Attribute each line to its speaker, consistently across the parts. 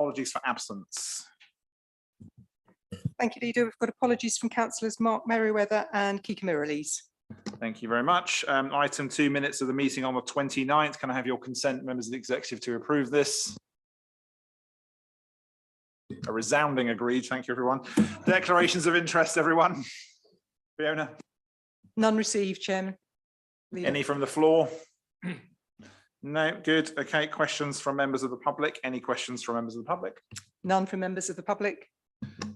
Speaker 1: apologies for absence.
Speaker 2: Thank you, Leader. We've got apologies from councillors Mark Merriweather and Kika Muralees.
Speaker 1: Thank you very much. Item 2, minutes of the meeting on the 29th. Can I have your consent, members of the executive, to approve this? A resounding agreed. Thank you, everyone. Declarations of interest, everyone. Fiona?
Speaker 2: None received, Chairman. Leader.
Speaker 1: Any from the floor? No, good. Okay, questions from members of the public. Any questions from members of the public?
Speaker 2: None from members of the public.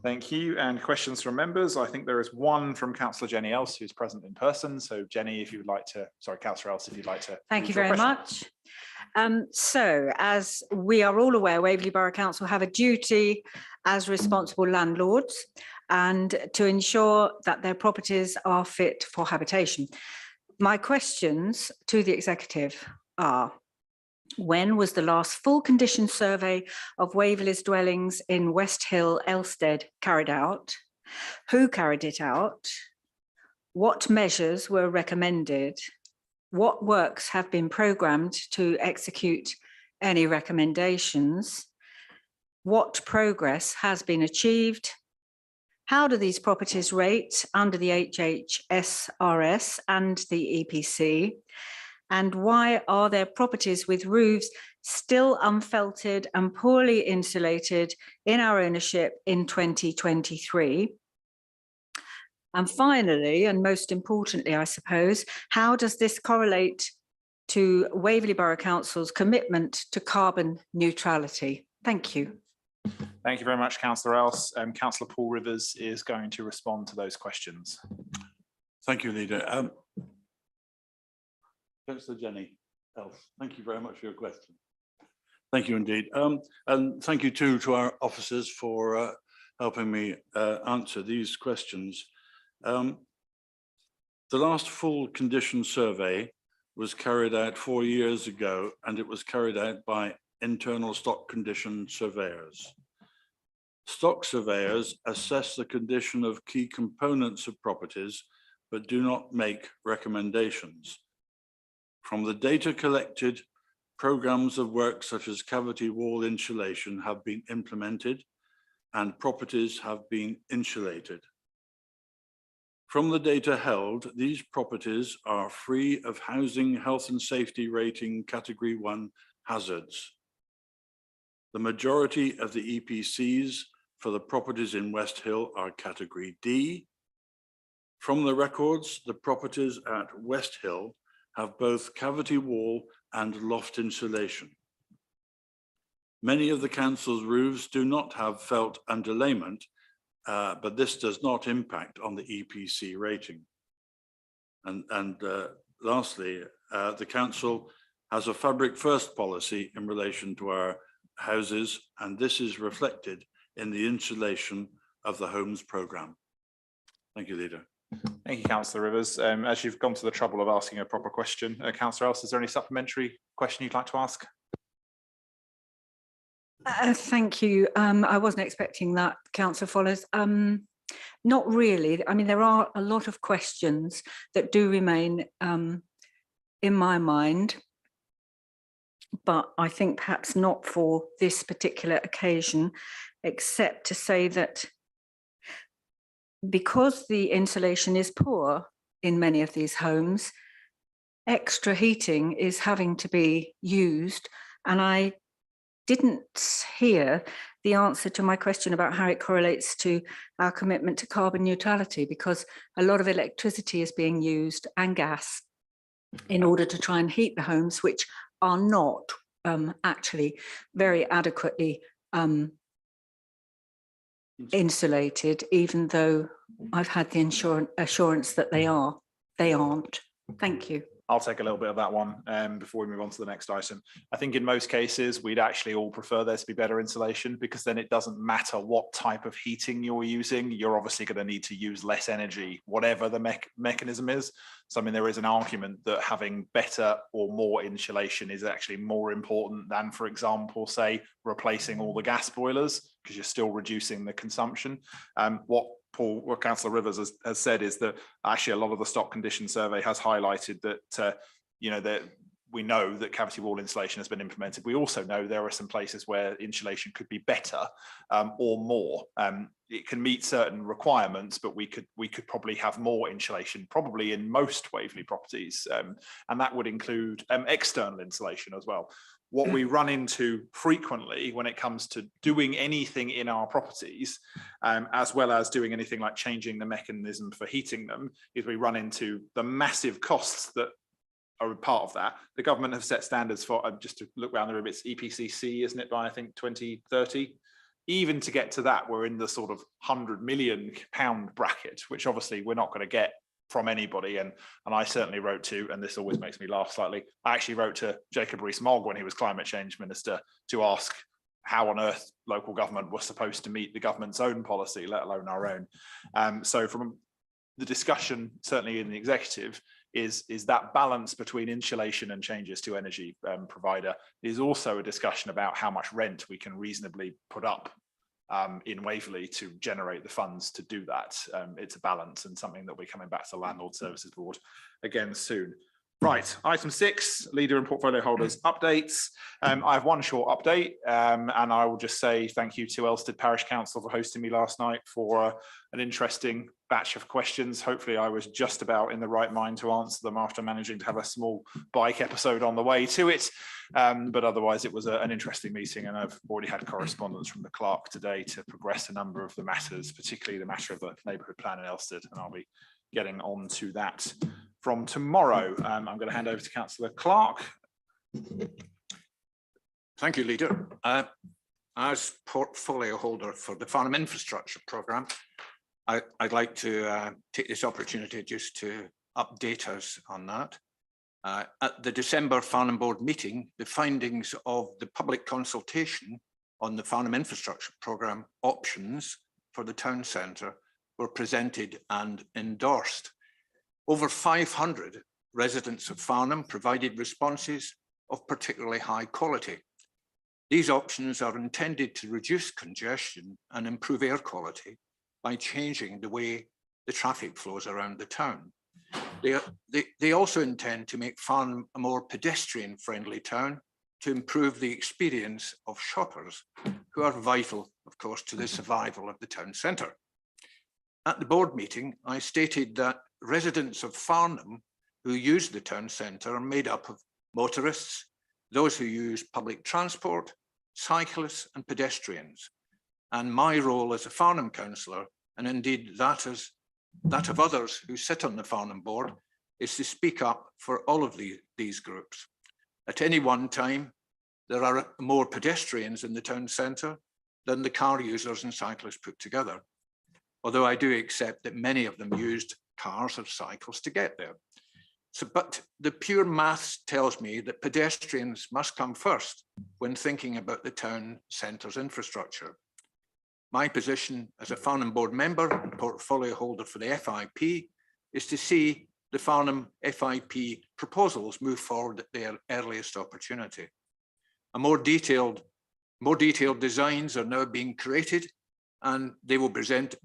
Speaker 1: Thank you. And questions from members. I think there is one from Councillor Jenny Else, who's present in person. So Jenny, if you would like to, sorry, Councillor Else, if you'd like to.
Speaker 3: Thank you very much. So as we are all aware, Waverley Borough Council have a duty as responsible landlords and to ensure that their properties are fit for habitation. My questions to the executive are: when was the last full condition survey of Waverley's dwellings in West Hill, Elstead carried out? Who carried it out? What measures were recommended? What works have been programmed to execute any recommendations? What progress has been achieved? How do these properties rate under the HHSRS and the EPC? And why are there properties with roofs still unfelted and poorly insulated in our ownership in 2023? And finally, and most importantly, I suppose, how does this correlate to Waverley Borough Council's commitment to carbon neutrality? Thank you.
Speaker 1: Thank you very much, Councillor Else. Councillor Paul Rivers is going to respond to those questions.
Speaker 4: Thank you, Leader. Councillor Jenny Else, thank you very much for your question. Thank you indeed. And thank you too to our officers for helping me answer these questions. The last full condition survey was carried out 4 years ago, and it was carried out by internal stock condition surveyors. Stock surveyors assess the condition of key components of properties, but do not make recommendations. From the data collected, programs of work such as cavity wall insulation have been implemented and properties have been insulated. From the data held, these properties are free of housing health and safety rating category 1 hazards. The majority of the EPCs for the properties in West Hill are category D. From the records, the properties at West Hill have both cavity wall and loft insulation. Many of the council's roofs do not have felt underlayment, but this does not impact on the EPC rating. And lastly, the council has a fabric first policy in relation to our houses, and this is reflected in the insulation of the homes programme. Thank you, Leader.
Speaker 1: Thank you, Councillor Rivers. As you've gone to the trouble of asking a proper question, Councillor Else, is there any supplementary question you'd like to ask?
Speaker 3: Thank you. I wasn't expecting that, Councillor Follows. Not really. I mean, there are a lot of questions that do remain in my mind, but I think perhaps not for this particular occasion, except to say that because the insulation is poor in many of these homes, extra heating is having to be used. And I didn't hear the answer to my question about how it correlates to our commitment to carbon neutrality, because a lot of electricity is being used and gas in order to try and heat the homes, which are not actually very adequately insulated, even though I've had the assurance that they are. They aren't. Thank you.
Speaker 1: I'll take a little bit of that one before we move on to the next item. I think in most cases, we'd actually all prefer there to be better insulation, because then it doesn't matter what type of heating you're using. You're obviously going to need to use less energy, whatever the mechanism is. So, I mean, there is an argument that having better or more insulation is actually more important than, for example, say, replacing all the gas boilers, because you're still reducing the consumption. What Councillor Rivers has said is that actually a lot of the stock condition survey has highlighted that, you know, that we know that cavity wall insulation has been implemented. We also know there are some places where insulation could be better or more. It can meet certain requirements, but we could probably have more insulation, probably in most Waverley properties, and that would include external insulation as well. What we run into frequently when it comes to doing anything in our properties, as well as doing anything like changing the mechanism for heating them, is we run into the massive costs that are a part of that. The government have set standards for, just to look around the room, it's EPCC, isn't it, by I think 2030? Even to get to that, we're in the sort of £100 million bracket, which obviously we're not going to get from anybody. And I certainly wrote to, and this always makes me laugh slightly, I actually wrote to Jacob Rees-Mogg when he was climate change minister to ask how on earth local government was supposed to meet the government's own policy, let alone our own. So from the discussion, certainly in the executive, is that balance between insulation and changes to energy provider is also a discussion about how much rent we can reasonably put up in Waverley to generate the funds to do that. It's a balance and something that we're coming back to the Landlord Services Board again soon. Right, item 6, leader and portfolio holders updates. I have one short update, and I will just say thank you to Elstead Parish Council for hosting me last night for an interesting batch of questions. Hopefully I was just about in the right mind to answer them after managing to have a small bike episode on the way to it. But otherwise it was an interesting meeting, and I've already had correspondence from the clerk today to progress a number of the matters, particularly the matter of the neighbourhood plan in Elstead, and I'll be getting on to that from tomorrow. I'm going to hand over to Councillor Clark.
Speaker 5: Thank you, Leader. As portfolio holder for the Farnham Infrastructure Programme, I'd like to take this opportunity just to update us on that. At the December Farnham Board meeting, the findings of the public consultation on the Farnham Infrastructure Programme options for the town centre were presented and endorsed. Over 500 residents of Farnham provided responses of particularly high quality. These options are intended to reduce congestion and improve air quality by changing the way the traffic flows around the town. They also intend to make Farnham a more pedestrian-friendly town to improve the experience of shoppers, who are vital, of course, to the survival of the town centre. At the board meeting, I stated that residents of Farnham who use the town centre are made up of motorists, those who use public transport, cyclists and pedestrians. And my role as a Farnham councillor, and indeed that of others who sit on the Farnham board, is to speak up for all of these groups. At any one time, there are more pedestrians in the town centre than the car users and cyclists put together, although I do accept that many of them used cars or cycles to get there. But the pure maths tells me that pedestrians must come first when thinking about the town centre's infrastructure. My position as a Farnham board member and portfolio holder for the FIP is to see the Farnham FIP proposals move forward at their earliest opportunity. More detailed designs are now being created, and they will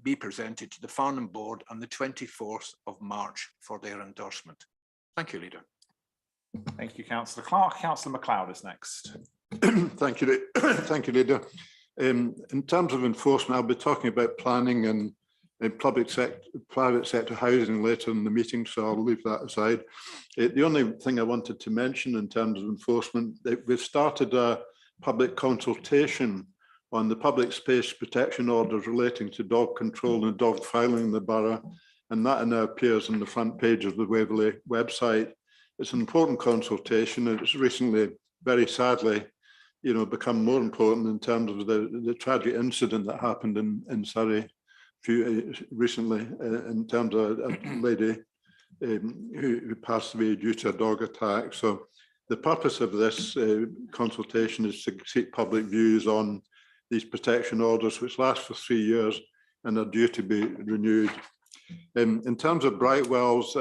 Speaker 5: be presented to the Farnham board on the 24th of March for their endorsement. Thank you, Leader.
Speaker 1: Thank you, Councillor Clark. Councillor MacLeod is next.
Speaker 6: Thank you, thank you, Leader. In terms of enforcement, I'll be talking about planning and private sector housing later in the meeting, so I'll leave that aside. The only thing I wanted to mention in terms of enforcement, we've started a public consultation on the public space protection orders relating to dog control and dog filing in the borough, and that now appears on the front page of the Waverley website. It's an important consultation, and it's recently, very sadly, become more important in terms of the tragic incident that happened in Surrey recently, in terms of a lady who passed away due to a dog attack. So the purpose of this consultation is to seek public views on these protection orders, which last for 3 years and are due to be renewed. In terms of Brightwell's,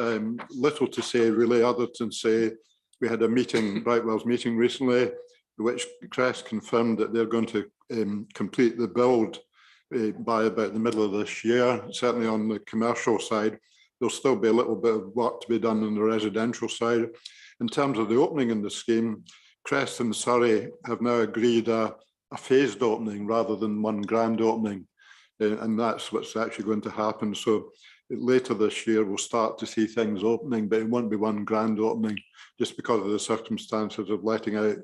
Speaker 6: little to say really, other than say we had a meeting, Brightwell's meeting recently, which Crest confirmed that they're going to complete the build by about the middle of this year. Certainly on the commercial side, there'll still be a little bit of work to be done on the residential side. In terms of the opening in the scheme, Crest and Surrey have now agreed a phased opening rather than one grand opening. And that's what's actually going to happen. So later this year, we'll start to see things opening, but it won't be one grand opening just because of the circumstances of letting out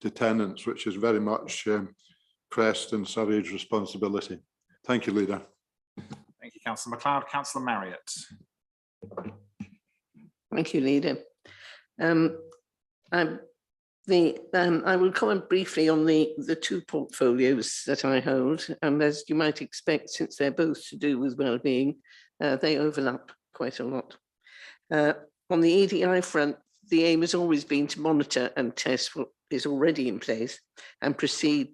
Speaker 6: to tenants, which is very much Crest and Surrey's responsibility. Thank you, Leader.
Speaker 1: Thank you, Councillor MacLeod. Councillor Marriott.
Speaker 7: Thank you, Leader. I will comment briefly on the two portfolios that I hold, and as you might expect, since they're both to do with wellbeing, they overlap quite a lot. On the EDI front, the aim has always been to monitor and test what is already in place and proceed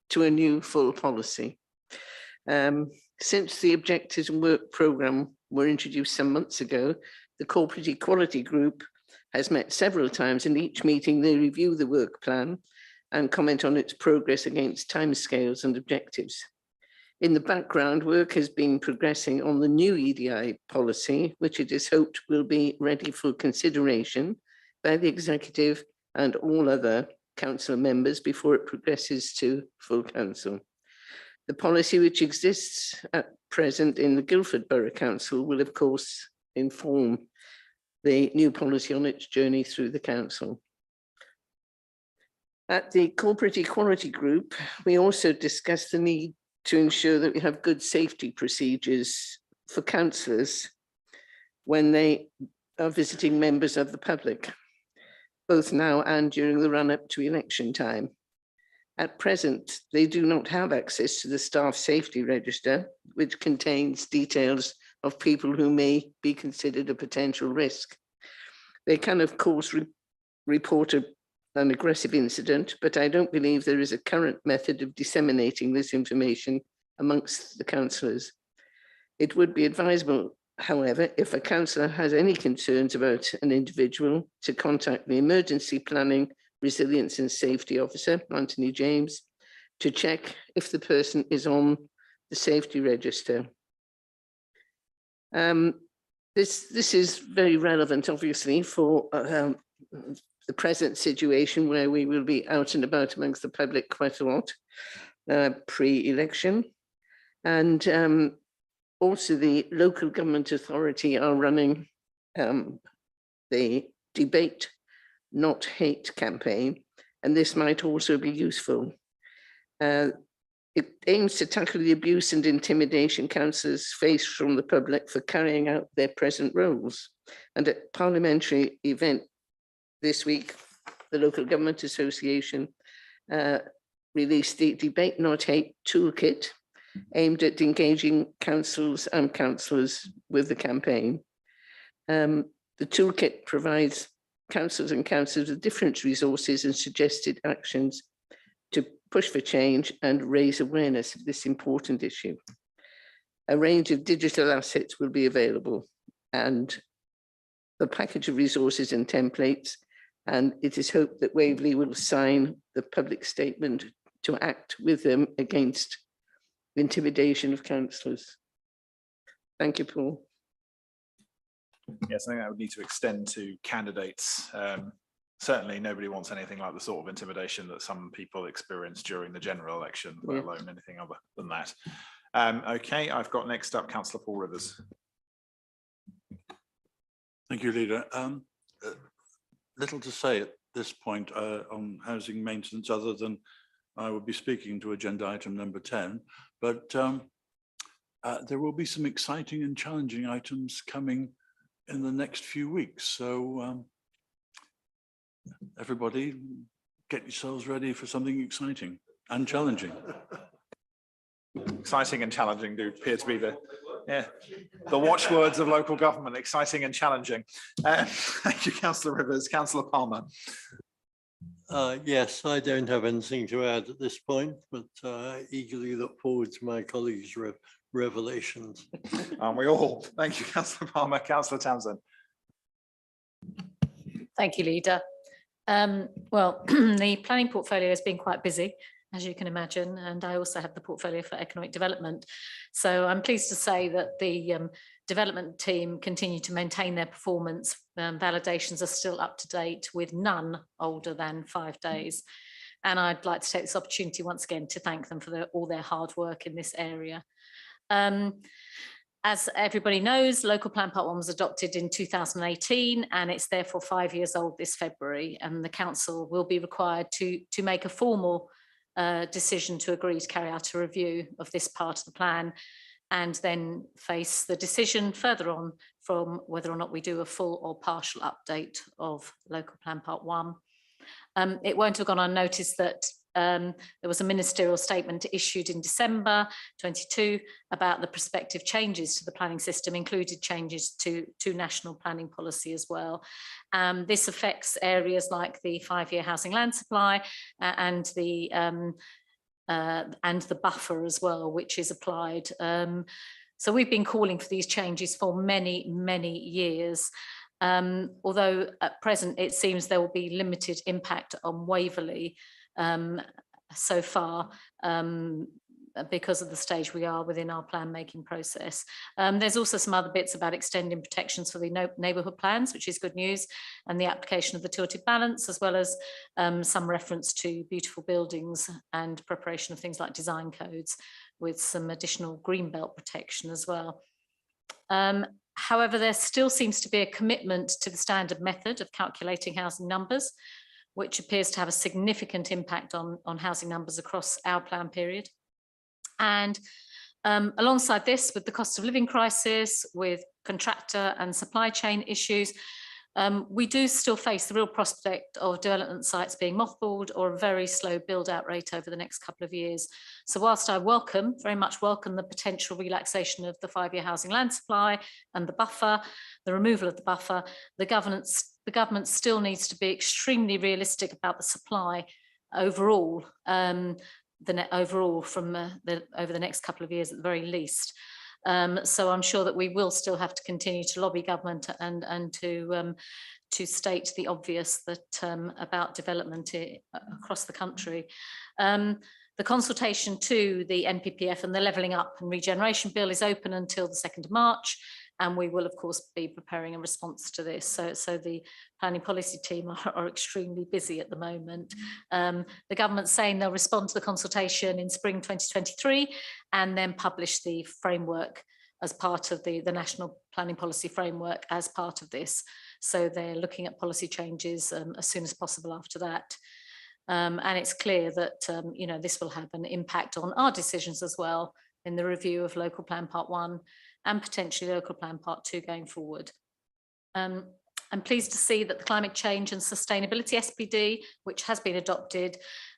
Speaker 7: to a new full policy. Since the objectives and work programme were introduced some months ago, the Corporate Equality Group has met several times. In each meeting, they review the work plan and comment on its progress against timescales and objectives. In the background, work has been progressing on the new EDI policy, which it is hoped will be ready for consideration by the executive and all other council members before it progresses to full council. The policy which exists at present in the Guildford Borough Council will, of course, inform the new policy on its journey through the council. At the Corporate Equality Group, we also discussed the need to ensure that we have good safety procedures for councillors when they are visiting members of the public, both now and during the run-up to election time. At present, they do not have access to the staff safety register, which contains details of people who may be considered a potential risk. They can, of course, report an aggressive incident, but I don't believe there is a current method of disseminating this information amongst the councillors. It would be advisable, however, if a councillor has any concerns about an individual, to contact the Emergency Planning, Resilience and Safety Officer, Anthony James, to check if the person is on the safety register. This is very relevant, obviously, for the present situation where we will be out and about amongst the public quite a lot pre-election. And also the local government authority are running the Debate Not Hate campaign, and this might also be useful. It aims to tackle the abuse and intimidation councillors face from the public for carrying out their present roles. And at parliamentary event this week, the Local Government Association released the Debate Not Hate toolkit aimed at engaging councils and councillors with the campaign. The toolkit provides councils and councillors with different resources and suggested actions to push for change and raise awareness of this important issue. A range of digital assets will be available and a package of resources and templates, and it is hoped that Waverley will sign the public statement to act with them against the intimidation of councillors. Thank you, Paul.
Speaker 1: Yes, I think that would need to extend to candidates. Certainly nobody wants anything like the sort of intimidation that some people experience during the general election, let alone anything other than that. Okay, I've got next up Councillor Paul Rivers.
Speaker 4: Thank you, Leader. Little to say at this point on housing maintenance other than I will be speaking to agenda item number 10, but there will be some exciting and challenging items coming in the next few weeks. So everybody get yourselves ready for something exciting and challenging.
Speaker 1: Exciting and challenging do appear to be the watchwords of local government, exciting and challenging. Thank you, Councillor Rivers. Councillor Palmer.
Speaker 8: Yes, I don't have anything to add at this point, but eagerly look forward to my colleagues' revelations.
Speaker 1: Aren't we all? Thank you, Councillor Palmer. Councillor Townsend.
Speaker 9: Thank you, Leader. Well, the planning portfolio has been quite busy, as you can imagine, and I also have the portfolio for economic development. So I'm pleased to say that the development team continue to maintain their performance. Validations are still up to date, with none older than 5 days. And I'd like to take this opportunity once again to thank them for all their hard work in this area. As everybody knows, Local Plan Part 1 was adopted in 2018, and it's therefore 5 years old this February, and the council will be required to make a formal decision to agree to carry out a review of this part of the plan, and then face the decision further on from whether or not we do a full or partial update of Local Plan Part 1. It won't have gone unnoticed that there was a ministerial statement issued in December 22 about the prospective changes to the planning system, included changes to national planning policy as well. This affects areas like the 5-year housing land supply and the buffer as well, which is applied. So we've been calling for these changes for many, many years. Although at present it seems there will be limited impact on Waverley so far, because of the stage we are within our plan making process. There's also some other bits about extending protections for the neighbourhood plans, which is good news, and the application of the tilted balance, as well as some reference to beautiful buildings and preparation of things like design codes, with some additional greenbelt protection as well. However, there still seems to be a commitment to the standard method of calculating housing numbers, which appears to have a significant impact on housing numbers across our plan period. And alongside this, with the cost of living crisis, with contractor and supply chain issues, we do still face the real prospect of development sites being mothballed or a very slow build out rate over the next couple of years. So whilst I very much welcome the potential relaxation of the 5-year housing land supply and the buffer, the removal of the buffer, the government still needs to be extremely realistic about the supply overall, over the next couple of years at the very least. So I'm sure that we will still have to continue to lobby government and to state the obvious that about development across the country. The consultation to the NPPF and the Levelling Up and Regeneration Bill is open until the 2nd of March, and we will of course be preparing a response to this. So the planning policy team are extremely busy at the moment. The government's saying they'll respond to the consultation in spring 2023 and then publish the framework as part of the national planning policy framework as part of this. So they're looking at policy changes as soon as possible after that. And it's clear that you know, this will have an impact on our decisions as well in the review of Local Plan Part 1 and potentially Local Plan Part 2 going forward. I'm pleased to see that the Climate Change and Sustainability SPD, which has been adopted,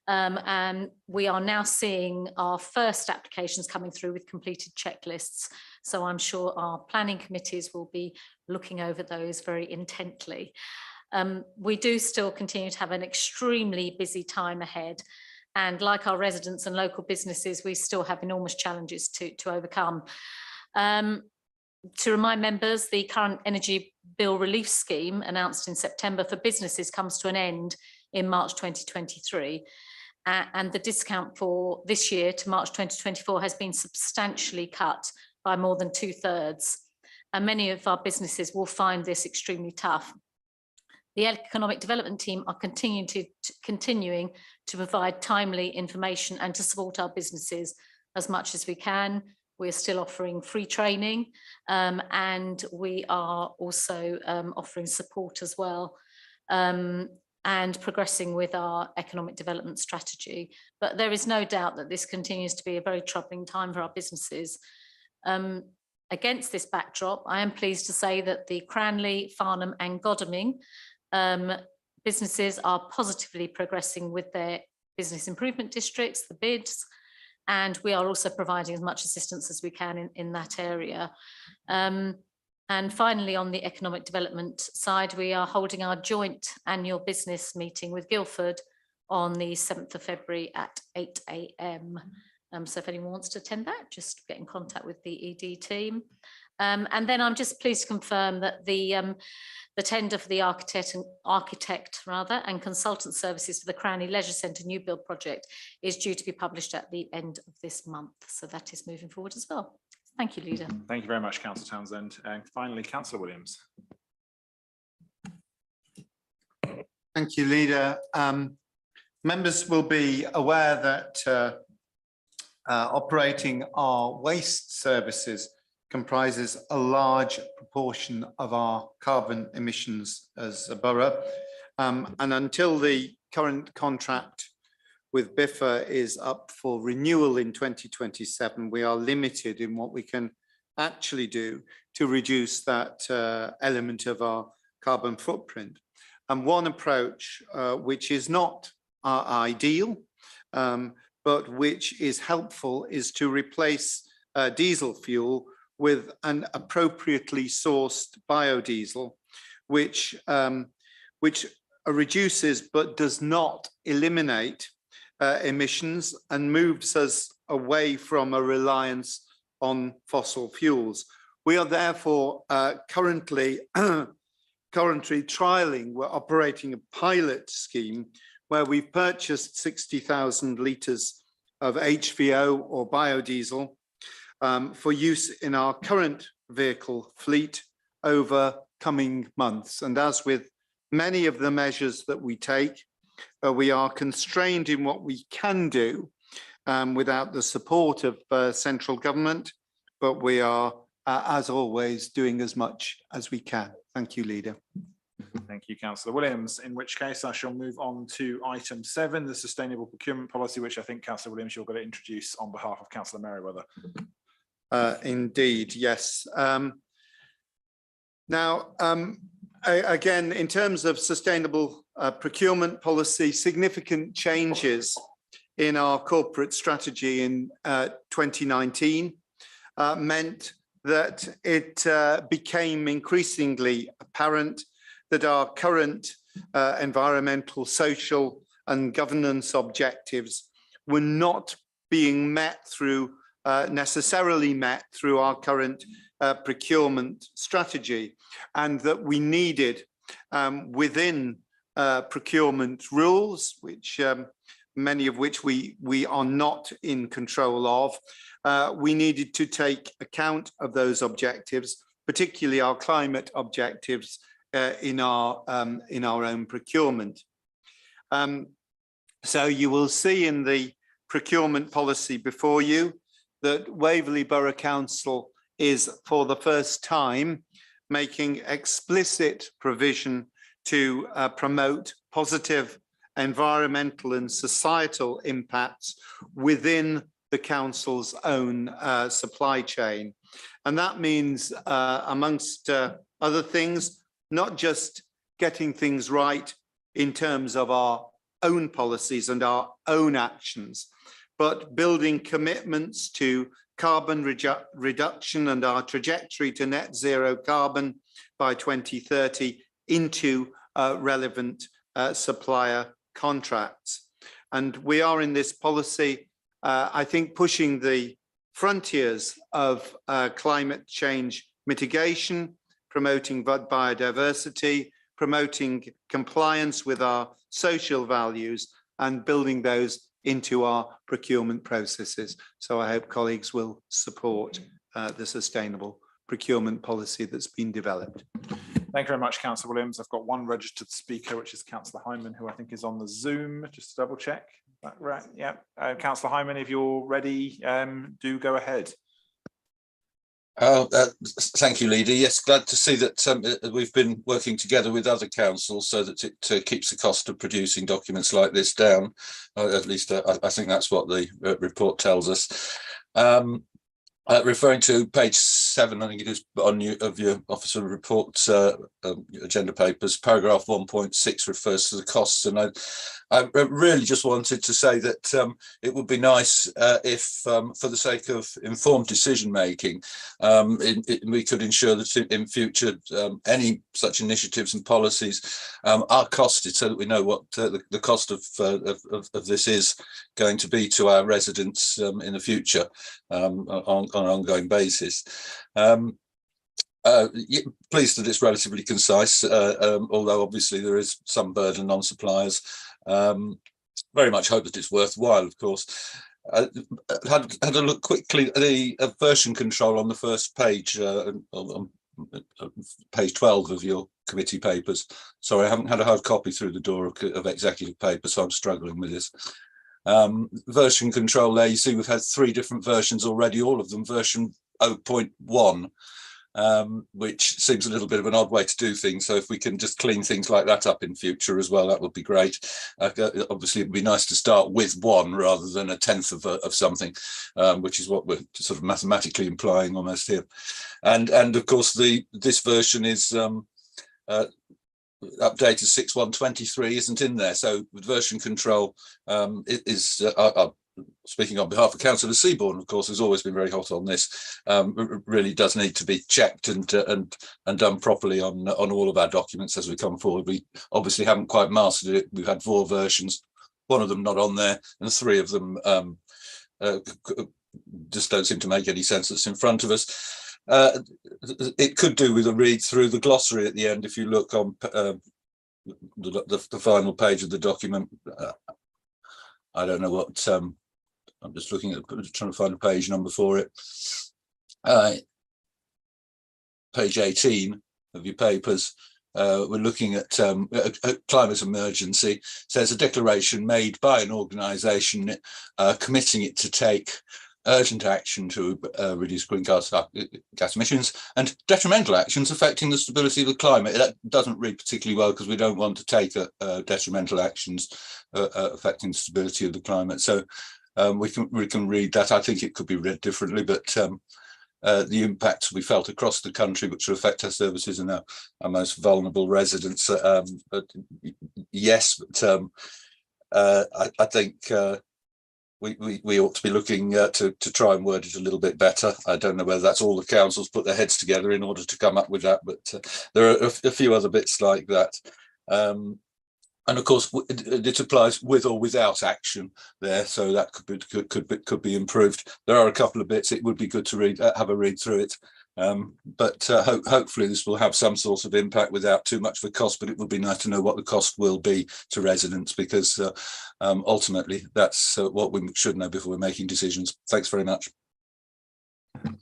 Speaker 9: and we are now seeing our first applications coming through with completed checklists. So I'm sure our planning committees will be looking over those very intently. We do still continue to have an extremely busy time ahead. And like our residents and local businesses, we still have enormous challenges to overcome. To remind members, the current energy bill relief scheme announced in September for businesses comes to an end in March 2023. And the discount for this year to March 2024 has been substantially cut by more than 2/3. And many of our businesses will find this extremely tough. The economic development team are continuing to provide timely information and to support our businesses as much as we can. We're still offering free training, and we are also offering support as well, and progressing with our economic development strategy. But there is no doubt that this continues to be a very troubling time for our businesses. Against this backdrop, I am pleased to say that the Cranley, Farnham and Godalming businesses are positively progressing with their business improvement districts, the bids, and we are also providing as much assistance as we can in that area. And finally, on the economic development side, we are holding our joint annual business meeting with Guildford on the 7th of February at 8 AM. So if anyone wants to attend that, just get in contact with the ED team. And then I'm just pleased to confirm that the tender for the architect and consultant services for the Cranley Leisure Centre new build project is due to be published at the end of this month. So that is moving forward as well. Thank you, Leader.
Speaker 1: Thank you very much, Councillor Townsend. And finally, Councillor Williams.
Speaker 10: Thank you, Leader. Members will be aware that operating our waste services comprises a large proportion of our carbon emissions as a borough. And until the current contract with Biffa is up for renewal in 2027, we are limited in what we can actually do to reduce that element of our carbon footprint. And one approach, which is not ideal, but which is helpful, is to replace diesel fuel with an appropriately sourced biodiesel, which reduces but does not eliminate emissions and moves us away from a reliance on fossil fuels. We are therefore currently trialling, we're operating a pilot scheme where we've purchased 60,000 litres of HVO or biodiesel for use in our current vehicle fleet over coming months. And as with many of the measures that we take, we are constrained in what we can do without the support of central government, but we are, as always, doing as much as we can. Thank you, Leader.
Speaker 1: Thank you, Councillor Williams. In which case I shall move on to item 7, the sustainable procurement policy, which I think Councillor Williams, you're going to introduce on behalf of Councillor Merriweather.
Speaker 10: Indeed, yes. Now, again, in terms of sustainable procurement policy, significant changes in our corporate strategy in 2019 meant that it became increasingly apparent that our current environmental, social and governance objectives were not being met through necessarily met through our current procurement strategy, and that we needed within procurement rules, which many of which we are not in control of, we needed to take account of those objectives, particularly our climate objectives in our own procurement. So you will see in the procurement policy before you that Waverley Borough Council is for the first time making explicit provision to promote positive environmental and societal impacts within the council's own supply chain. And that means, amongst other things, not just getting things right in terms of our own policies and our own actions, but building commitments to carbon reduction and our trajectory to net zero carbon by 2030 into relevant supplier contracts. And we are in this policy, I think, pushing the frontiers of climate change mitigation, promoting biodiversity, promoting compliance with our social values, and building those into our procurement processes. So I hope colleagues will support the sustainable procurement policy that's been developed.
Speaker 1: Thank you very much, Councillor Williams. I've got one registered speaker, which is Councillor Hyman, who I think is on the Zoom, just to double check. Right, yeah. Councillor Hyman, if you're ready, do go ahead.
Speaker 11: Thank you, Leader. Yes, glad to see that we've been working together with other councils so that it keeps the cost of producing documents like this down. At least I think that's what the report tells us. Referring to page 7, I think it is on your officer report agenda papers, paragraph 1.6 refers to the costs, and I really just wanted to say that it would be nice if, for the sake of informed decision making, we could ensure that in future any such initiatives and policies are costed, so that we know what the cost of this is going to be to our residents in the future on an ongoing basis. Pleased that it's relatively concise, although obviously there is some burden on suppliers. Very much hope that it's worthwhile, of course. Had a look quickly at the version control on the first page, on page 12 of your committee papers. Sorry, I haven't had a hard copy through the door of executive paper, so I'm struggling with this. Version control there, you see we've had 3 different versions already, all of them version 0.1. Which seems a little bit of an odd way to do things. So if we can just clean things like that up in future as well, that would be great. Obviously, it would be nice to start with 1 rather than a 10th of something, which is what we're sort of mathematically implying almost here. And of course, this version is updated 6.1.23 isn't in there. So with version control is speaking on behalf of Councillor Seaborn, of course, has always been very hot on this. Really does need to be checked and done properly on all of our documents as we come forward. We obviously haven't quite mastered it. We've had 4 versions, 1 of them not on there, and 3 of them just don't seem to make any sense that's in front of us. It could do with a read through the glossary at the end. If you look on the final page of the document, I don't know what. I'm just looking at trying to find a page number for it. Page 18 of your papers. We're looking at a climate emergency. So there's a declaration made by an organisation committing it to take urgent action to reduce greenhouse gas emissions and detrimental actions affecting the stability of the climate. That doesn't read particularly well because we don't want to take detrimental actions affecting the stability of the climate. So we can read that. I think it could be read differently, but the impacts we felt across the country, which will affect our services and our most vulnerable residents. Yes, but I think we ought to be looking to try and word it a little bit better. I don't know whether that's all the councils put their heads together in order to come up with that, but there are a few other bits like that. And of course, it applies with or without action there, so that could be improved. There are a couple of bits it would be good to have a read through it, but hopefully this will have some sort of impact without too much of a cost. But it would be nice to know what the cost will be to residents, because ultimately that's what we should know before we're making decisions. Thanks very much.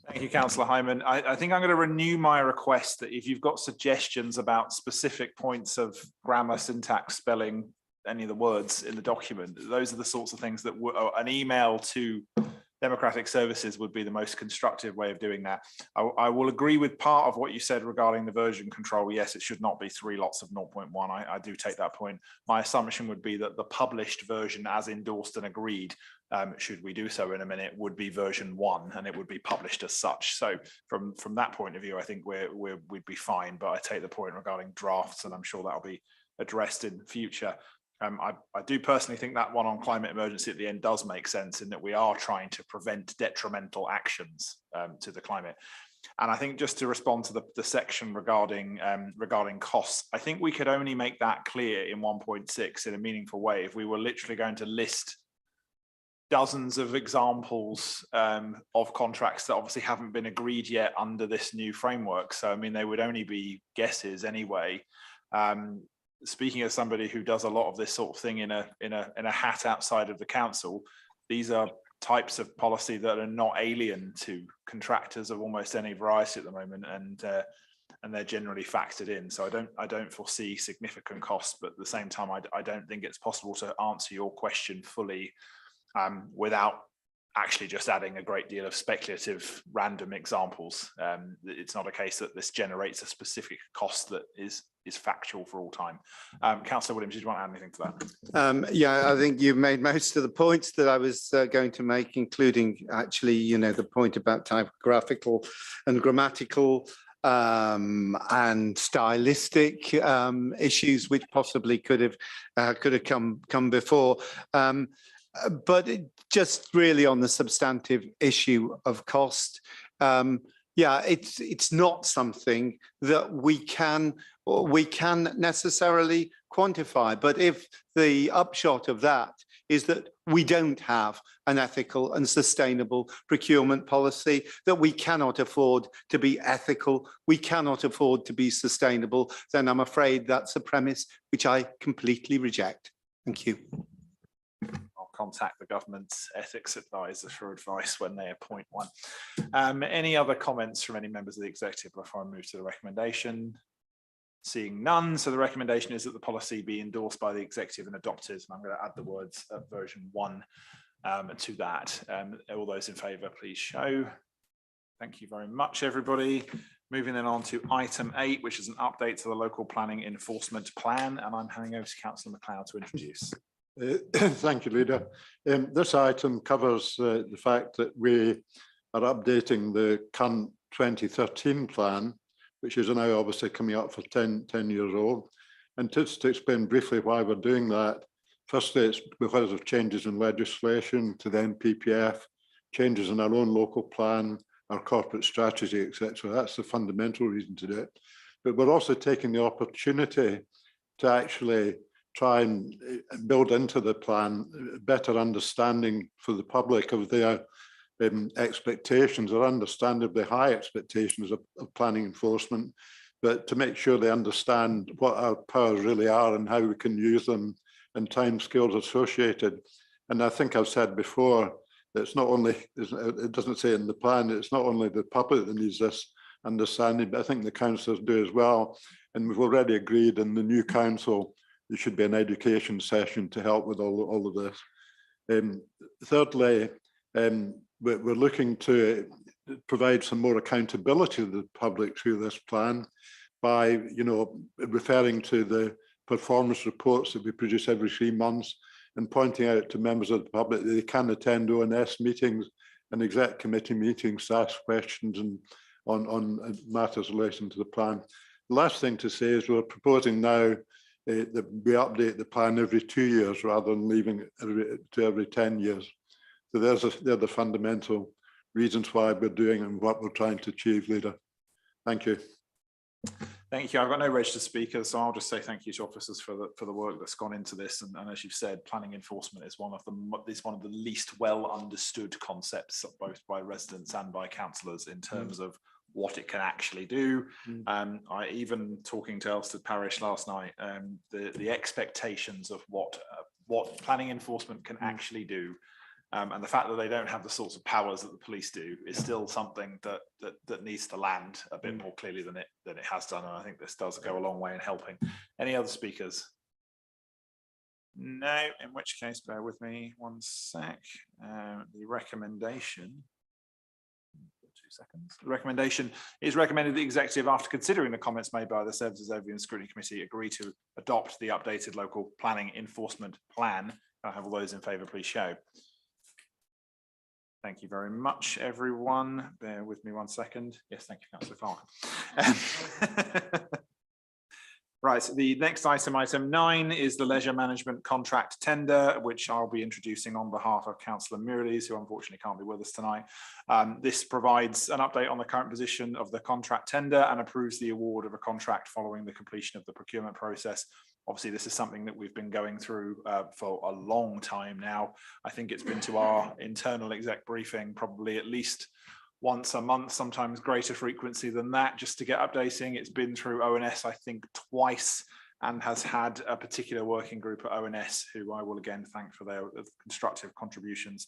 Speaker 1: Thank you, Councillor Hyman. I think I'm going to renew my request that if you've got suggestions about specific points of grammar, syntax, spelling, any of the words in the document, those are the sorts of things that an email to Democratic Services would be the most constructive way of doing that. I will agree with part of what you said regarding the version control. Yes, it should not be 3 lots of 0.1. I do take that point. My assumption would be that the published version as endorsed and agreed, should we do so in a minute, would be version 1 and it would be published as such. So from that point of view, I think we'd be fine, but I take the point regarding drafts and I'm sure that'll be addressed in future. I do personally think that one on climate emergency at the end does make sense in that we are trying to prevent detrimental actions to the climate. And I think just to respond to the section regarding costs, I think we could only make that clear in 1.6 in a meaningful way if we were literally going to list dozens of examples of contracts that obviously haven't been agreed yet under this new framework. So I mean, they would only be guesses anyway. Speaking as somebody who does a lot of this sort of thing in a hat outside of the council, these are types of policy that are not alien to contractors of almost any variety at the moment, and they're generally factored in. So I don't foresee significant costs, but at the same time, I don't think it's possible to answer your question fully without actually just adding a great deal of speculative random examples. It's not a case that this generates a specific cost that is factual for all time. Councillor Williams, did you want to add anything to that?
Speaker 10: Yeah, I think you've made most of the points that I was going to make, including actually, the point about typographical and grammatical and stylistic issues, which possibly could have come before. But just really on the substantive issue of cost, yeah, it's not something that we can necessarily quantify. But if the upshot of that is that we don't have an ethical and sustainable procurement policy, that we cannot afford to be ethical, we cannot afford to be sustainable, then I'm afraid that's a premise which I completely reject. Thank you.
Speaker 1: I'll contact the government's ethics advisor for advice when they appoint one. Any other comments from any members of the executive before I move to the recommendation? Seeing none, so the recommendation is that the policy be endorsed by the executive and adopted. And I'm going to add the words version 1 to that. All those in favour, please show. Thank you very much, everybody. Moving then on to item 8, which is an update to the local planning enforcement plan. And I'm handing over to Councillor MacLeod to introduce.
Speaker 6: Thank you, Leader. This item covers the fact that we are updating the current 2013 plan, which is now obviously coming up for 10 years old. And just to explain briefly why we're doing that, firstly, it's because of changes in legislation to the NPPF, changes in our own local plan, our corporate strategy, etc. That's the fundamental reason to do it. But we're also taking the opportunity to actually try and build into the plan a better understanding for the public of their expectations, or understandably high expectations of planning enforcement, but to make sure they understand what our powers really are and how we can use them and timescales associated. And I think I've said before, it's not only, it doesn't say in the plan, it's not only the public that needs this understanding, but I think the councillors do as well. And we've already agreed in the new council, there should be an education session to help with all of this. Thirdly, we're looking to provide some more accountability to the public through this plan by, referring to the performance reports that we produce every 3 months and pointing out to members of the public that they can attend ONS meetings and exec committee meetings to ask questions and on matters relating to the plan. The last thing to say is we're proposing now that we update the plan every 2 years rather than leaving it to every 10 years. So they're the fundamental reasons why we're doing and what we're trying to achieve, Leader. Thank you.
Speaker 1: Thank you. I've got no registered speakers, so I'll just say thank you to officers for the work that's gone into this. And as you've said, planning enforcement is one of the least well understood concepts, both by residents and by councillors, in terms of what it can actually do. I even talking to Elstead Parish last night, the expectations of what planning enforcement can actually do. And the fact that they don't have the sorts of powers that the police do is still something that needs to land a bit more clearly than it has done. And I think this does go a long way in helping. Any other speakers? No, in which case, bear with me 1 sec. The recommendation. 2 seconds. The recommendation is recommended the executive, after considering the comments made by the Services Overview and Scrutiny Committee, agree to adopt the updated local planning enforcement plan. I have all those in favour, please show. Thank you very much, everyone. Bear with me 1 second. Yes, thank you, Councillor Clark. Right, so the next item, item 9, is the leisure management contract tender, which I'll be introducing on behalf of Councillor Murleys, who unfortunately can't be with us tonight. This provides an update on the current position of the contract tender and approves the award of a contract following the completion of the procurement process. Obviously, this is something that we've been going through for a long time now. I think it's been to our internal exec briefing probably at least once a month, sometimes greater frequency than that, just to get updating. It's been through ONS, I think, twice, and has had a particular working group at ONS, who I will again thank for their constructive contributions.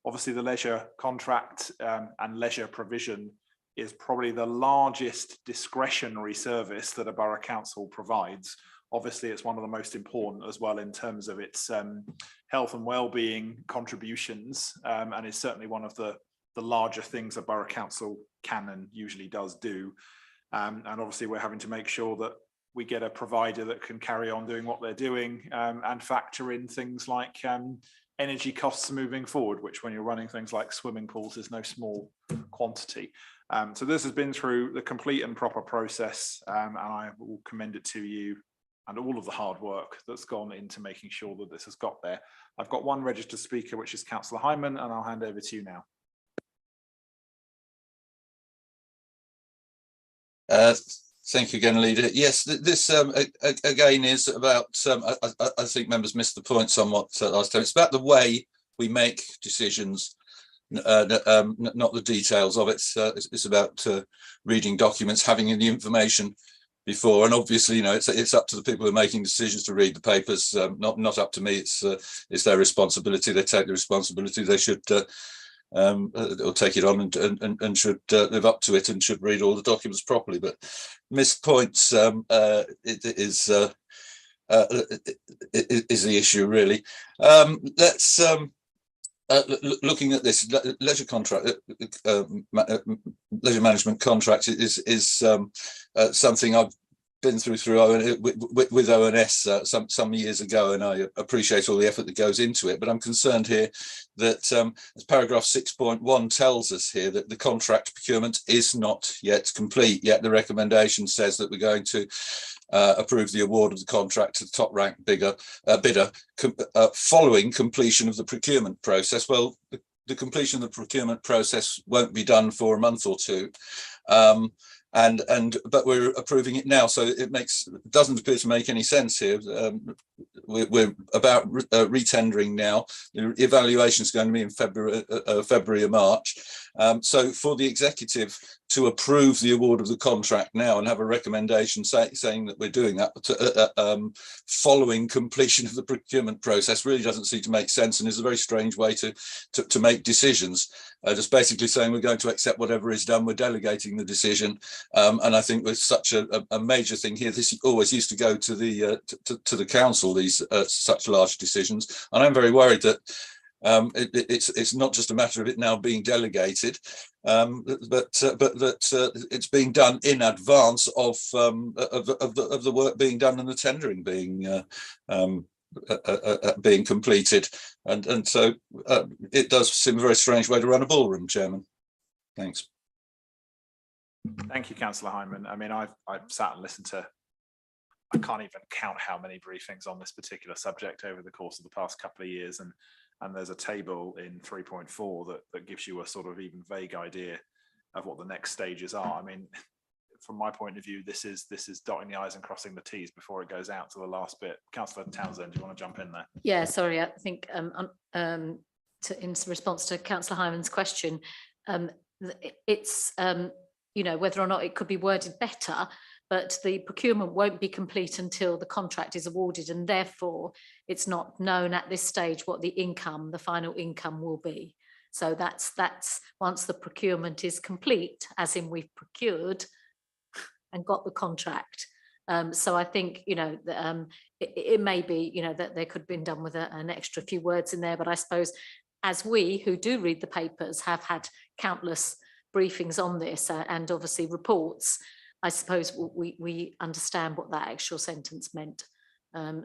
Speaker 1: Obviously, the leisure contract and leisure provision is probably the largest discretionary service that a borough council provides. Obviously, it's one of the most important as well in terms of its health and well-being contributions, and is certainly one of the larger things a borough council can and usually does do. And obviously, we're having to make sure that we get a provider that can carry on doing what they're doing and factor in things like energy costs moving forward, which when you're running things like swimming pools is no small quantity. So this has been through the complete and proper process, and I will commend it to you and all of the hard work that's gone into making sure that this has got there. I've got one registered speaker, which is Councillor Hyman, and I'll hand over to you now.
Speaker 11: Thank you again, Leader. Yes, this again is about, I think members missed the point somewhat last time. It's about the way we make decisions, not the details of it. It's about reading documents, having the information before, and obviously, you know, it's up to the people who are making decisions to read the papers. Not up to me. It's their responsibility. They take the responsibility. They should or take it on and should live up to it and should read all the documents properly. But missed points is the issue really. Let's looking at this leisure contract, leisure management contract is something I've been through with ONS some years ago, and I appreciate all the effort that goes into it. But I'm concerned here that as paragraph 6.1 tells us here that the contract procurement is not yet complete. Yet the recommendation says that we're going to approve the award of the contract to the top ranked bidder following completion of the procurement process. Well, the completion of the procurement process won't be done for a month or two. But we're approving it now, so doesn't appear to make any sense here. We're about retendering now. The evaluation is going to be in February or March. So for the executive to approve the award of the contract now and have a recommendation saying that we're doing that following completion of the procurement process really doesn't seem to make sense, and is a very strange way to make decisions. Just basically saying we're going to accept whatever is done, we're delegating the decision. And I think with such a major thing here, this always used to go to the council, these such large decisions. And I'm very worried that it's not just a matter of it now being delegated, but that it's being done in advance of the work being done and the tendering being completed, and so it does seem a very strange way to run a ballroom, Chairman. Thanks.
Speaker 1: Thank you, Councillor Hyman. I mean, I've sat and listened to, I can't even count how many briefings on this particular subject over the course of the past couple of years, and there's a table in 3.4 that gives you a sort of even vague idea of what the next stages are. I mean, from my point of view, this is dotting the I's and crossing the T's before it goes out to the last bit. Councillor Townsend, do you want to jump in there?
Speaker 9: Yeah, sorry, I think in response to Councillor Hyman's question, it's you know, whether or not it could be worded better, but the procurement won't be complete until the contract is awarded, and therefore it's not known at this stage what the final income will be. So that's once the procurement is complete, as in we've procured and got the contract. So I think, you know, it may be, you know, that there could have been done with an extra few words in there, but I suppose as we who do read the papers have had countless briefings on this and obviously reports, I suppose we understand what that actual sentence meant.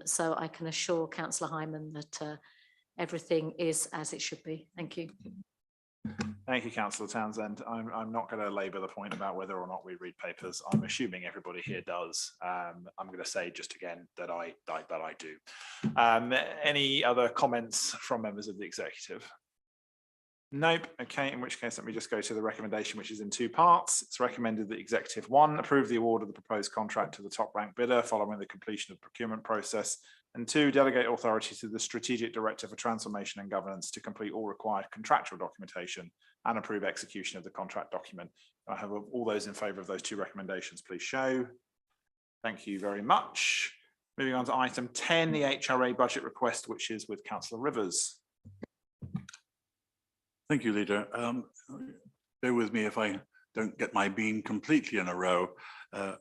Speaker 9: So I can assure Councillor Hyman that everything is as it should be. Thank you.
Speaker 1: Thank you, Councillor Townsend. I'm not going to labour the point about whether or not we read papers. I'm assuming everybody here does. I'm going to say just again that I do. Any other comments from members of the executive? Nope. Okay, in which case let me just go to the recommendation, which is in two parts. It's recommended that Executive 1 approve the award of the proposed contract to the top ranked bidder following the completion of the procurement process, and 2, delegate authority to the Strategic Director for Transformation and Governance to complete all required contractual documentation and approve execution of the contract document. I have all those in favour of those two recommendations, please show. Thank you very much. Moving on to item 10, the HRA budget request, which is with Councillor Rivers.
Speaker 4: Thank you, Leader. Bear with me if I don't get my bean completely in a row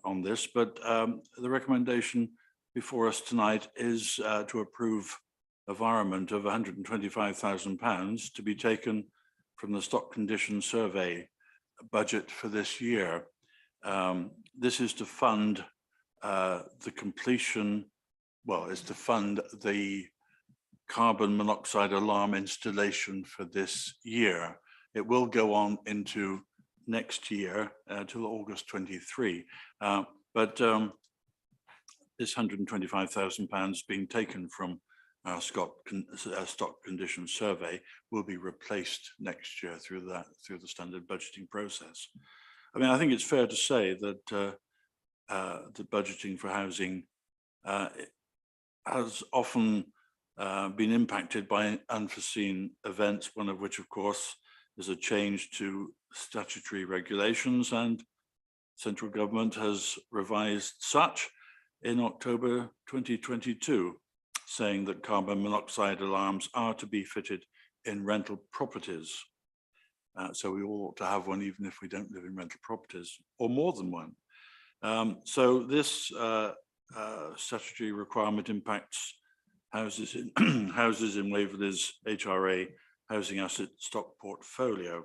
Speaker 4: on this, but the recommendation before us tonight is to approve a virement of £125,000 to be taken from the stock condition survey budget for this year. This is to fund the completion, well, it's to fund the carbon monoxide alarm installation for this year. It will go on into next year till August 23. But this £125,000 being taken from our stock condition survey will be replaced next year through the standard budgeting process. I mean, I think it's fair to say that the budgeting for housing has often been impacted by unforeseen events, one of which, of course, is a change to statutory regulations, and central government has revised such in October 2022, saying that carbon monoxide alarms are to be fitted in rental properties. So we all ought to have one, even if we don't live in rental properties, or more than one. So this statutory requirement impacts houses in houses in Waverley's HRA housing asset stock portfolio.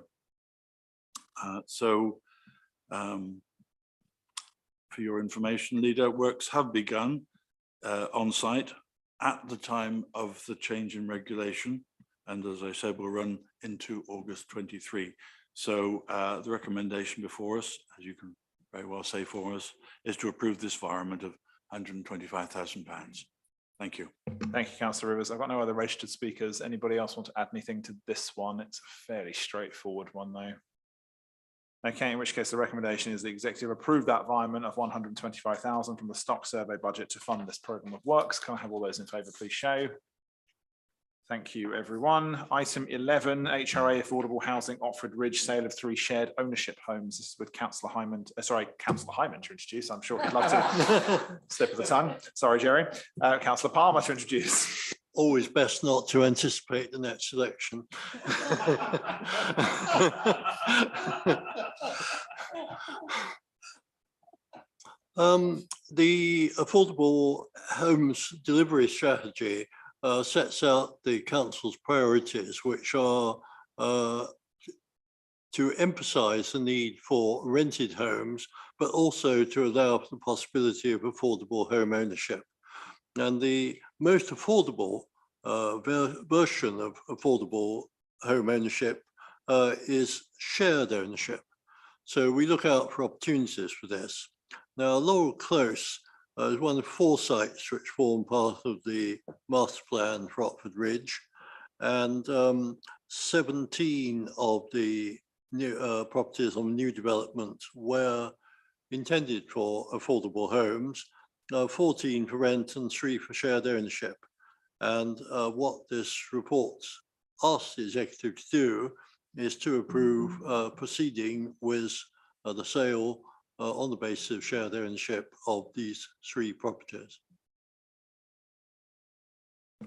Speaker 4: For your information, Leader, works have begun on site at the time of the change in regulation, and as I said, will run into August 23. So the recommendation before us, as you can very well say for us, is to approve this environment of £125,000. Thank you.
Speaker 1: Thank you, Councillor Rivers. I've got no other registered speakers. Anybody else want to add anything to this one? It's a fairly straightforward one, though. Okay, in which case the recommendation is the executive approve that environment of 125,000 from the stock survey budget to fund this programme of works. Can I have all those in favour, please show? Thank you, everyone. Item 11, HRA Affordable Housing Oxford Ridge sale of 3 shared ownership homes. This is with Councillor Hyman. Councillor Hyman to introduce. I'm sure he'd love to slip of the tongue. Sorry, Jerry. Councillor Palmer to introduce.
Speaker 8: Always best not to anticipate the next election. The affordable homes delivery strategy sets out the council's priorities, which are to emphasise the need for rented homes, but also to allow for the possibility of affordable home ownership. And the most affordable version of affordable home ownership is shared ownership. So we look out for opportunities for this. Now, Laurel Close is one of 4 sites which form part of the master plan for Oxford Ridge, and 17 of the new properties on new development were intended for affordable homes, 14 for rent and 3 for shared ownership. And what this report asks the executive to do is to approve proceeding with the sale on the basis of shared ownership of these 3 properties.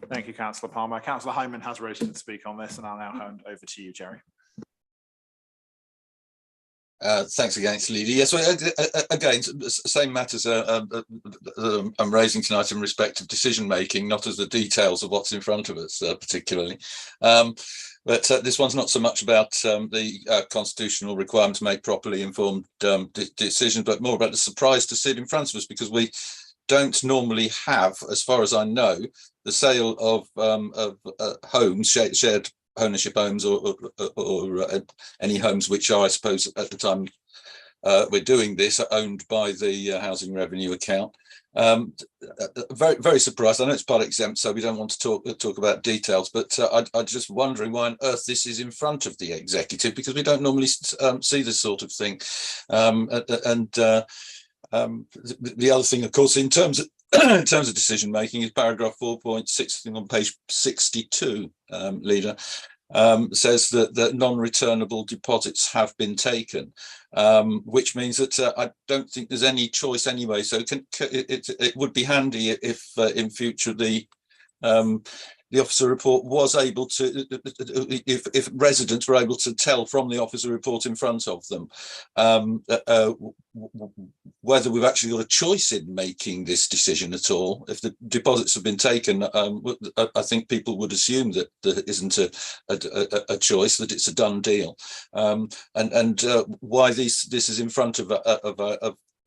Speaker 1: Thank you, Councillor Palmer. Councillor Hyman has registered to speak on this, and I'll now hand over to you, Jerry.
Speaker 11: Thanks again, Leader. Yes, well, again, same matters I'm raising tonight in respect of decision making, not as the details of what's in front of us, particularly. But this one's not so much about the constitutional requirement to make properly informed decisions, but more about the surprise to see it in front of us, because we don't normally have, as far as I know, the sale of homes, shared ownership homes, or any homes which are, I suppose, at the time we're doing this, are owned by the housing revenue account. Very, very surprised. I know it's part exempt, so we don't want to talk about details, but I'm just wondering why on earth this is in front of the executive, because we don't normally see this sort of thing. The other thing, of course, in terms of decision making, is paragraph 4.6 on page 62, Leader, says that non-returnable deposits have been taken, which means that I don't think there's any choice anyway. So it would be handy if in future the officer report was able to, if residents were able to tell from the officer report in front of them whether we've actually got a choice in making this decision at all. If the deposits have been taken, I think people would assume that there isn't a choice, that it's a done deal. Why this is in front of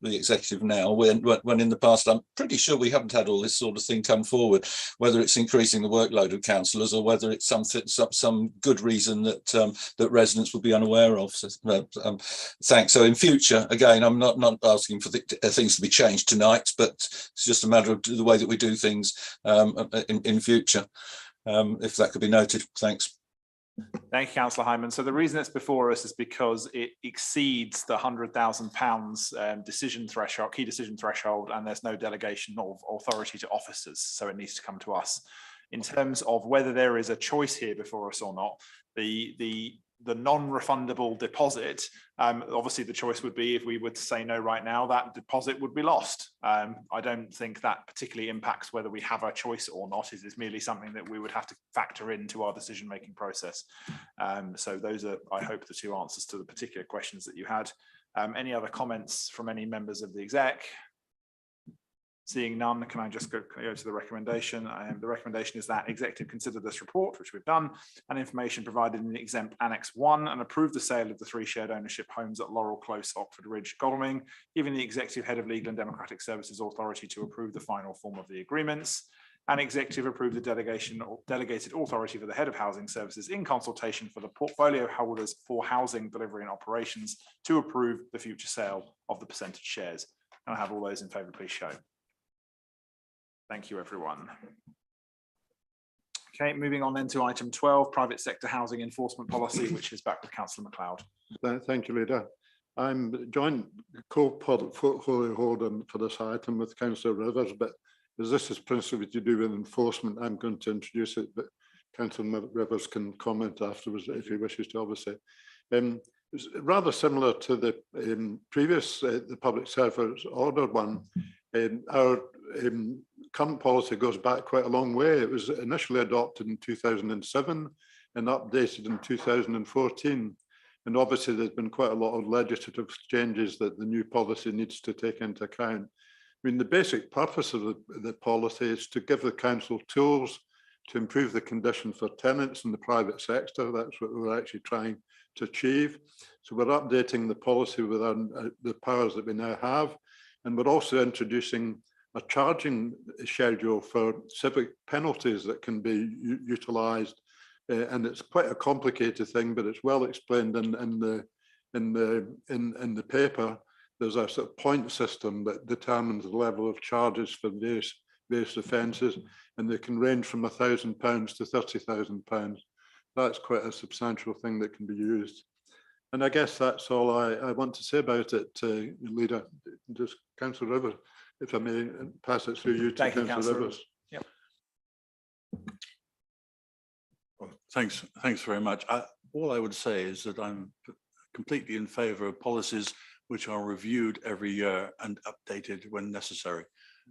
Speaker 11: the executive now, when in the past I'm pretty sure we haven't had all this sort of thing come forward, whether it's increasing the workload of councillors or whether it's some good reason that that residents will be unaware of. So, thanks. So in future, again, I'm not asking for things to be changed tonight, but it's just a matter of the way that we do things in future. If that could be noted, thanks.
Speaker 1: Thank you, Councillor Hyman. So the reason it's before us is because it exceeds the £100,000 decision threshold, key decision threshold, and there's no delegation of authority to officers, so it needs to come to us. In terms of whether there is a choice here before us or not, the non-refundable deposit, obviously the choice would be, if we were to say no right now, that deposit would be lost. I don't think that particularly impacts whether we have a choice or not. It is merely something that we would have to factor into our decision-making process. So those are, I hope, the two answers to the particular questions that you had. Any other comments from any members of the exec? Seeing none, can I just go to the recommendation? The recommendation is that executive consider this report, which we've done, and information provided in the exempt Annex 1, and approve the sale of the 3 shared ownership homes at Laurel Close, Oxford Ridge, Godalming, giving the executive head of legal and democratic services authority to approve the final form of the agreements, and executive approve the delegation or delegated authority for the head of housing services in consultation for the portfolio holders for housing delivery and operations to approve the future sale of the percentage shares. And I have all those in favour, please show. Thank you, everyone. Okay, moving on then to item 12, private sector housing enforcement policy, which is back with Councillor MacLeod.
Speaker 6: Thank you, Leader. I'm joint co-portfolio holder for this item with Councillor Rivers, but as this is principally to do with enforcement, I'm going to introduce it, but Councillor Rivers can comment afterwards if he wishes to, obviously. It's rather similar to the previous, the public service order one. Our current policy goes back quite a long way. It was initially adopted in 2007 and updated in 2014. And obviously there's been quite a lot of legislative changes that the new policy needs to take into account. I mean, the basic purpose of the policy is to give the council tools to improve the condition for tenants in the private sector. That's what we're actually trying to achieve. So we're updating the policy with the powers that we now have. And we're also introducing a charging schedule for civic penalties that can be utilised. And it's quite a complicated thing, but it's well explained in the paper. There's a sort of point system that determines the level of charges for various offences, and they can range from £1,000 to £30,000. That's quite a substantial thing that can be used. And I guess that's all I want to say about it, Leader. Just Councillor Rivers, if I may pass it through you to Councillor Rivers.
Speaker 1: Yep.
Speaker 4: Well, thanks very much. All I would say is that I'm completely in favour of policies which are reviewed every year and updated when necessary.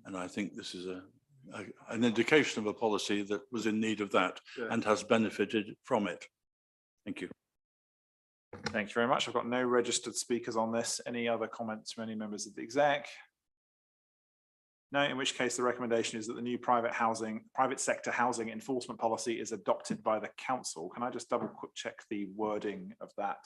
Speaker 4: And I think this is an indication of a policy that was in need of that and has benefited from it. Thank you.
Speaker 1: Thank you very much. I've got no registered speakers on this. Any other comments from any members of the exec? No, in which case the recommendation is that the new private sector housing enforcement policy is adopted by the council. Can I just double check the wording of that?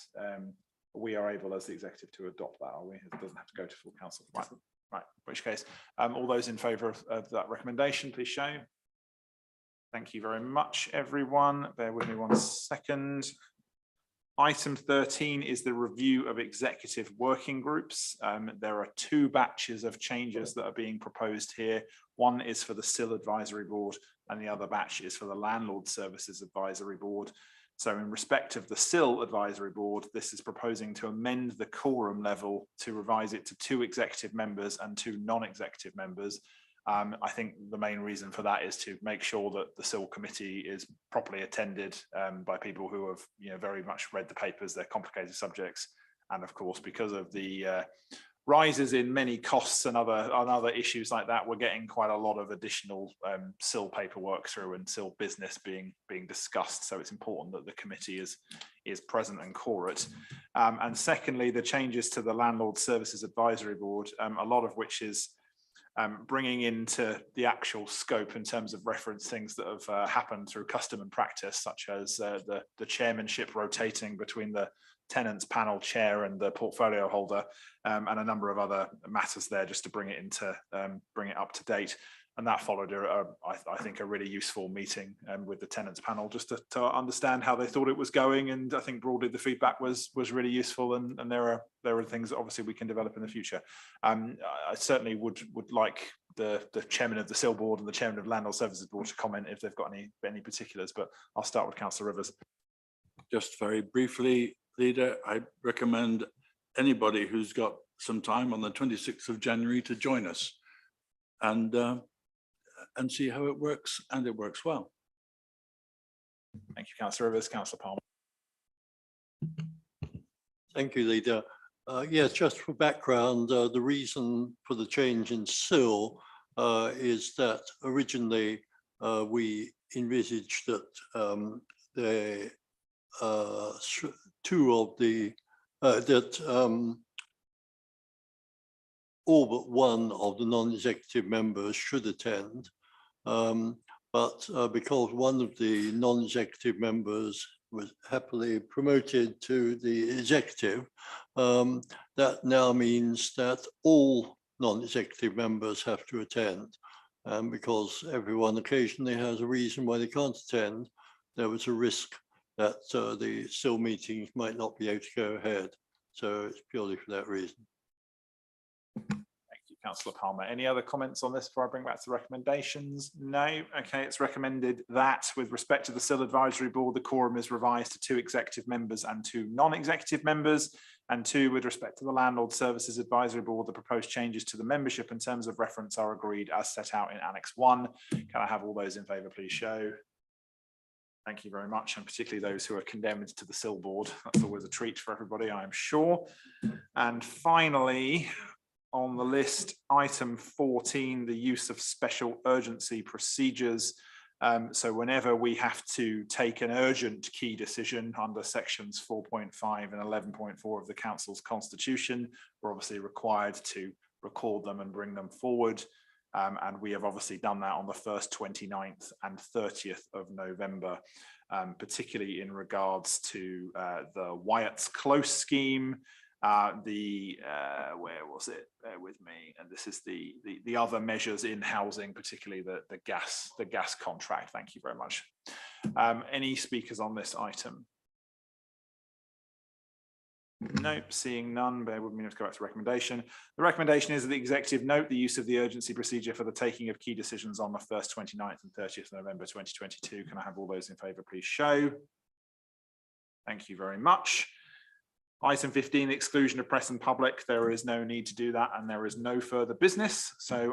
Speaker 1: We are able as the executive to adopt that, are we? It doesn't have to go to full council. Right, in which case, all those in favour of that recommendation, please show. Thank you very much, everyone. Bear with me 1 second. Item 13 is the review of executive working groups. There are 2 batches of changes that are being proposed here. One is for the SIL Advisory Board and the other batch is for the Landlord Services Advisory Board. So in respect of the SIL Advisory Board, this is proposing to amend the quorum level to revise it to 2 executive members and 2 non-executive members. I think the main reason for that is to make sure that the SIL committee is properly attended by people who have very much read the papers. They're complicated subjects, and of course because of the rises in many costs and other issues like that, we're getting quite a lot of additional SIL paperwork through and SIL business being discussed. So it's important that the committee is present and quorate. And secondly, the changes to the Landlord Services Advisory Board, a lot of which is bringing into the actual scope in terms of reference things that have happened through custom and practice, such as the chairmanship rotating between the tenants panel chair and the portfolio holder, and a number of other matters there, just to bring it up to date. And that followed I think a really useful meeting with the tenants panel, just to understand how they thought it was going. And I think broadly the feedback was really useful, and there are things that obviously we can develop in the future. I certainly would like the chairman of the SIL board and the chairman of Landlord Services Board to comment if they've got any particulars, but I'll start with Councillor Rivers.
Speaker 4: just very briefly, Leader, I recommend anybody who's got some time on the 26th of January to join us and see how it works, and it works well.
Speaker 1: Thank you, Councillor Rivers. Councillor Palmer.
Speaker 8: Thank you, Leader. Yes, just for background, the reason for the change in SIL is that originally we envisaged that all but one of the non-executive members should attend. But because one of the non-executive members was happily promoted to the executive, that now means that all non-executive members have to attend. And because everyone occasionally has a reason why they can't attend, there was a risk that the SIL meetings might not be able to go ahead. So it's purely for that reason.
Speaker 1: Thank you, Councillor Palmer. Any other comments on this before I bring back to the recommendations? No. Okay, it's recommended that with respect to the SIL Advisory Board, the quorum is revised to 2 executive members and 2 non-executive members. And 2, with respect to the Landlord Services Advisory Board, the proposed changes to the membership in terms of reference are agreed as set out in Annex 1. Can I have all those in favour, please show? Thank you very much, and particularly those who are condemned to the SIL board. That's always a treat for everybody, I am sure. And finally, on the list, item 14, the use of special urgency procedures. So whenever we have to take an urgent key decision under sections 4.5 and 11.4 of the Council's Constitution, we're obviously required to record them and bring them forward. And we have obviously done that on the 1st, 29th and 30th of November, particularly in regards to the Wyatt's Close scheme, where was it? Bear with me. And this is the other measures in housing, particularly the gas contract. Thank you very much. Any speakers on this item? Nope, seeing none. Bear with me, let's go back to recommendation. The recommendation is that the executive note the use of the urgency procedure for the taking of key decisions on the 1st, 29th and 30th of November 2022. Can I have all those in favour, please show? Thank you very much. Item 15, exclusion of press and public. There is no need to do that, and there is no further business. So